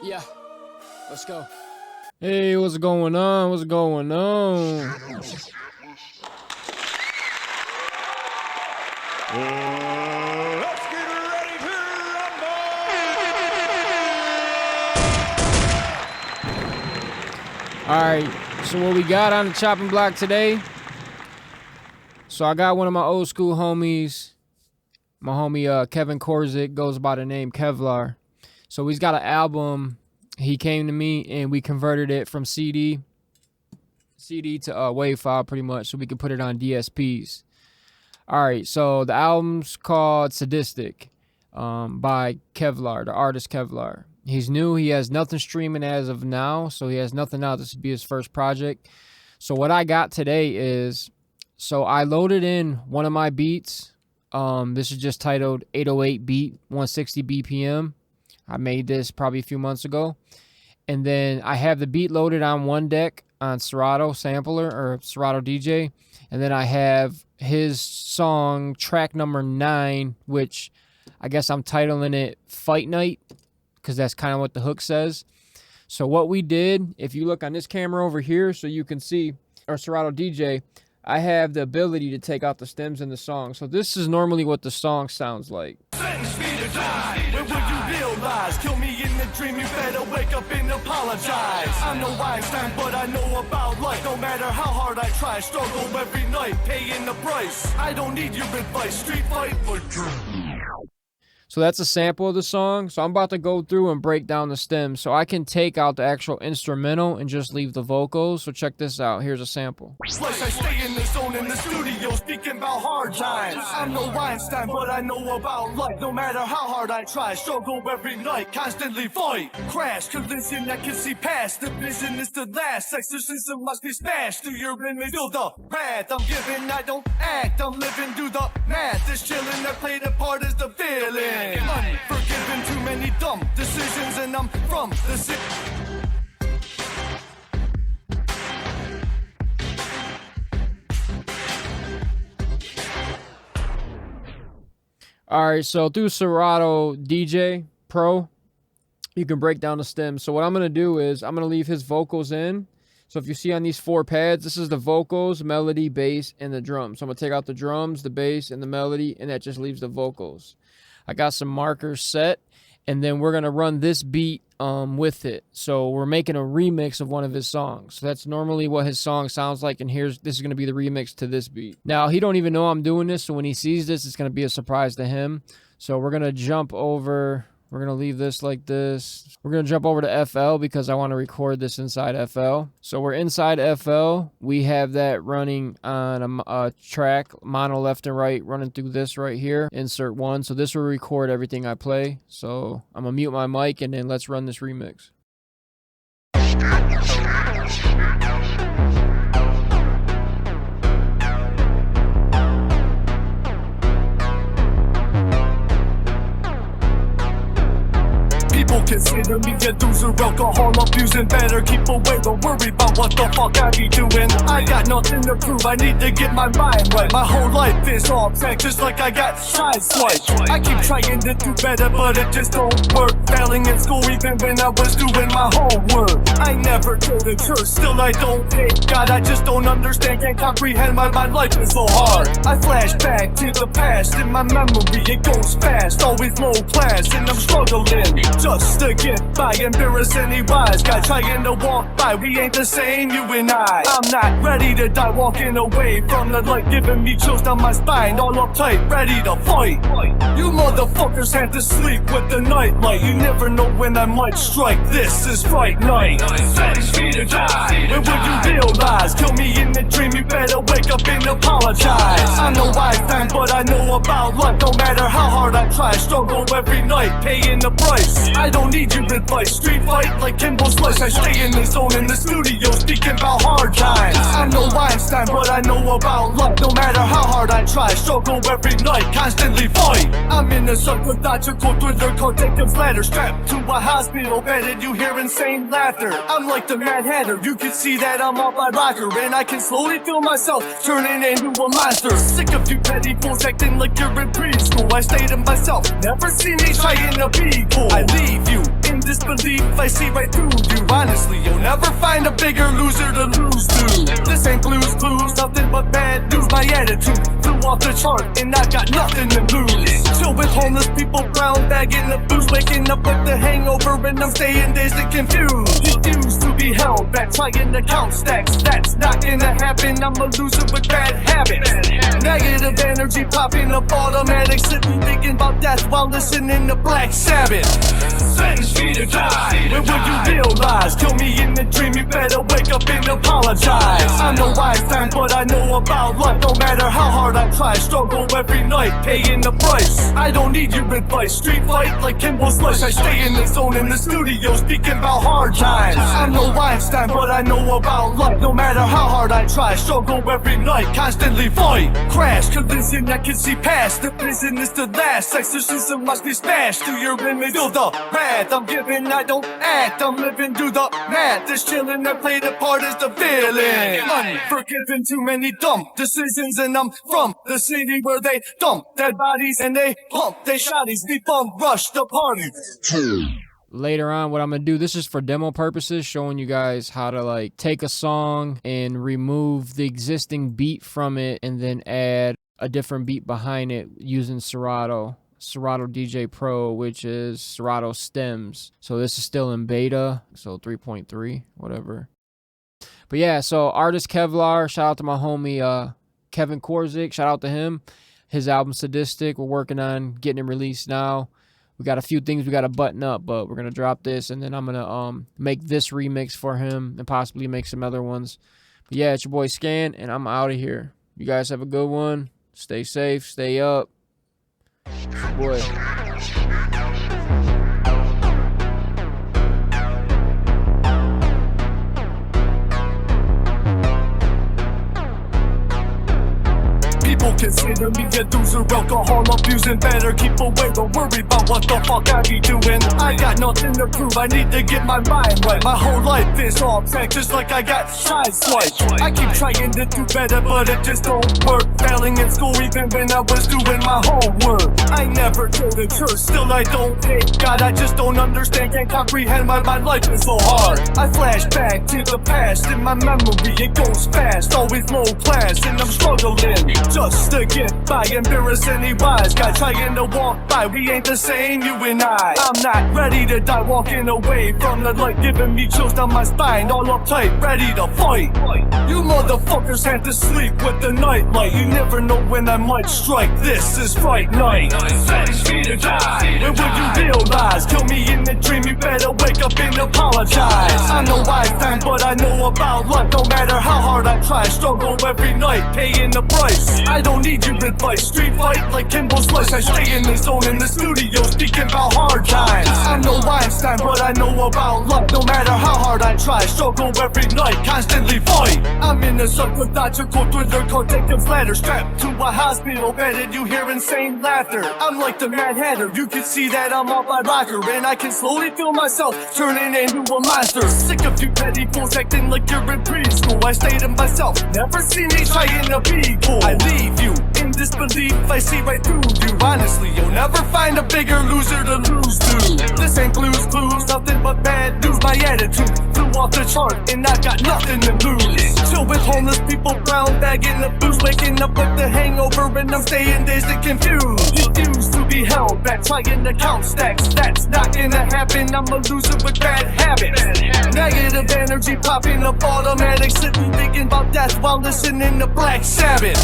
Yeah, let's go. Hey, what's going on? What's going on? Let's get ready to rumble! All right, so what we got on the chopping block today? So I got one of my old school homies, my homie Kevin Korzik, goes by the name KEVLAR. So he's got an album. He came to me and we converted it from CD to WAV file pretty much, so we could put it on DSPs. All right, so the album's called SADISTIK by KEVLAR, the artist KEVLAR. He's new. He has nothing streaming as of now, so he has nothing out. This would be his first project. So what I got today is, so I loaded in one of my beats. This is just titled 808 beat, 160 BPM. I made this probably a few months ago. And then I have the beat loaded on one deck on Serato sampler or Serato DJ. And then I have his song track number 9, which I guess I'm titling it Fight Night, because that's kind of what the hook says. So what we did, if you look on this camera over here so you can see, or Serato DJ, I have the ability to take out the stems in the song. So this is normally what the song sounds like. Sentence me to die. Where would you realize? Kill me in the dream, you better wake up and apologize. I'm no Einstein, but I know about life. No matter how hard I try, struggle every night, paying the price. I don't need your advice, street fight for true. So that's a sample of the song. So I'm about to go through and break down the stems so I can take out the actual instrumental and just leave the vocals. So check this out. Here's a sample. Plus I stay in the zone in the studio, speaking about hard times. I'm no Einstein, but I know about life. No matter how hard I try, struggle every night, constantly fight. Crash, collision, I can see past. The vision is the last. Exorcism must be smashed through your image. Feel the wrath I'm giving, I don't act. I'm living through the math. This chilling, I play the part as the villain. Unforgiven, too many dumb decisions, and I'm from the city. All right, so through Serato DJ Pro, you can break down the stems. So what I'm going to do is I'm going to leave his vocals in. So if you see on these 4 pads, this is the vocals, melody, bass, and the drums. So I'm going to take out the drums, the bass, and the melody, and that just leaves the vocals. I got some markers set, and then we're going to run this beat with it. So we're making a remix of one of his songs. So that's normally what his song sounds like, and this is going to be the remix to this beat. Now, he don't even know I'm doing this, so when he sees this, it's going to be a surprise to him. So we're going to jump over. We're going to leave this like this. We're going to jump over to FL because I want to record this inside FL. So we're inside FL. We have that running on a track, mono left and right, running through this right here. Insert 1. So this will record everything I play. So I'm going to mute my mic and then let's run this remix. People consider me a loser, alcohol abusing. Better keep away, don't worry about what the fuck I be doing. I got nothing to prove, I need to get my mind right. My whole life is all set, just like I got sideswiped. I keep trying to do better, but it just don't work. Failing in school even when I was doing my homework. I never go to church, still I don't hate God. I just don't understand, can't comprehend why my life is so hard. I flash back to the past, in my memory it goes fast. Always low class, and I'm struggling just to get by, embarrass any wise guy trying to walk by. We ain't the same, you and I. I'm not ready to die, walking away from the light, giving me chills down my spine. All uptight, ready to fight. You motherfuckers had to sleep with the nightlight. You never know when I might strike. This is Fright Night. Sentence me to die. When would you realize? Kill me in the dream, you better wake up and apologize. I'm no Einstein, but I know about life. No matter how hard I try, struggle every night, paying the price. I don't need your advice, street fight like Kimbo Slice. I stay in the zone in the studio, speaking about hard times. I'm no Einstein, but I know about life. No matter how hard I try, struggle every night, constantly fight. I'm in a psychological thriller called Jacob's Ladder, strapped to a hospital bed and you hear insane laughter. I'm like the Mad Hatter, you can see that I'm off my rocker, and I can slowly feel myself turning into a monster. Sick of you petty fools acting like you're in preschool. I stay to myself, never see me trying to be cool. I leave you in disbelief, I I see right through you. Honestly, you'll never find a bigger loser to lose to. This ain't Blue's Clues, nothing but bad news. My attitude flew off the chart and I got nothing to lose. Chill with homeless people, brown bagging the booze, waking up with the hangover and I'm staying dazed and confused. Refuse to be held back, trying to count stacks. That's not gonna happen, I'm a loser with bad habits. Negative energy popping up automatic, sitting thinking about death while listening to Black Sabbath. Sentence me to die, when will you realize? Kill me in the dream, you better wake up and apologize. I'm no Einstein, but I know about life. No matter how hard I try, struggle every night, paying the price. I don't need your advice, street fight like Kimball's Slice. I stay in the zone in the studio, speaking about hard times. I'm no Einstein, but I know about life. No matter how hard I try, struggle every night, constantly fight. Crash, collision, I can see past. The prison is the last, exorcism must be smashed. Through your image, feel the wrath I'm giving, I don't act. I'm living through the math, this chillin' that played a part is the feeling. Unforgiven, too many dumb decisions, and I'm from the city where they dump dead bodies and they pump they shotties, we bum rush the party. Later on, what I'm gonna do, this is for demo purposes, showing you guys how to like take a song and remove the existing beat from it and then add a different beat behind it using Serato DJ Pro, which is Serato stems. So this is still in beta, so 3.3 whatever. But yeah, so artist KEVLAR, shout out to my homie Kevin Korzik, shout out to him. His album SADISTIK, we're working on getting it released now. We got a few things we got to button up, but we're going to drop this, and then I'm going to make this remix for him and possibly make some other ones. But yeah, it's your boy Scan, and I'm out of here. You guys have a good one. Stay safe, stay up. Boy. People consider me a loser, alcohol abusing. Better keep away, don't worry about what the fuck I be doing. I got nothing to prove, I need to get my mind right. My whole life is all track, just like I got sideswiped. I keep trying to do better, but it just don't work. Failing in school even when I was doing my homework. I never go to church, still I don't hate God. I just don't understand, can't comprehend why my life is so hard. I flash back to the past, in my memory it goes fast. Always low class, and I'm struggling just to get by, embarrass any wise guy trying to walk by. We ain't the same, you and I. I'm not ready to die, walking away from the light, giving me chills down my spine, all uptight, ready to fight. You motherfuckers have to sleep with the nightlight. You never know when I might strike. This is Fright Night. Sentence me to die, when will you realize? Kill me in the dream, you better wake up and apologize. I'm no Einstein, but I know about life. No matter how hard I try, struggle every night, paying the price. I don't need your advice, street fight like Kimball's Slice. I stay in the zone in the studio, speaking about hard times. I'm no Einstein, but I know about life. No matter how hard I try, struggle every night, constantly fight. I'm in a psychological thriller called Jacob's Ladder, strapped to a hospital bed and you hear insane laughter. I'm like the Mad Hatter, you can see that I'm on my rocker, and I can slowly feel myself turning into a monster. Sick of you petty fools acting like you're in preschool. I stay to myself, never see me trying to be cool. I leave you in disbelief, I see right through you. Honestly, you'll never find a bigger loser to lose to. This ain't Blue's Clues, nothing but bad news. My attitude flew off the chart and I got nothing to lose. Chill with homeless people, brown bagging the booze, waking up with the hangover and I'm staying dazed and confused. Refuse to be held back, trying to count stacks. That's not gonna happen, I'm a loser with bad habits. Negative energy popping up automatic, sitting thinking about death while listening to Black Sabbath.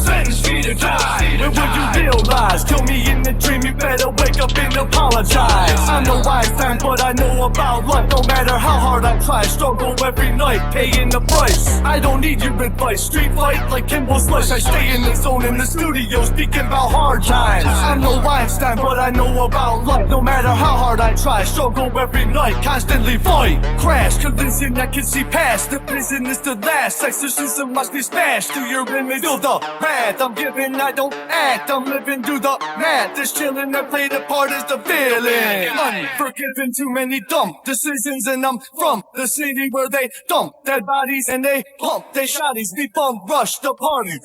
Sentence me to die, when will you realize? Kill me in the dream, you better wake up and apologize. I'm no Einstein, but I know about life. No matter how hard I try, struggle every night, paying the price. I don't need your advice, street fight like Kimball's Slice. I stay in the zone in the studio, speaking about hard times. I'm no Einstein, but I know about life. No matter how hard I try, struggle every night, constantly fight. Crash, collision, I can see past. The prison is the last, exorcism must be smashed. Through your image, feel the wrath I'm giving, I don't act. I'm living through the math, this chillin' that played a part is the feeling. Unforgiven, too many dumb decisions, and I'm from the city where they dump dead bodies and they pump they shotties, we bum rush the party.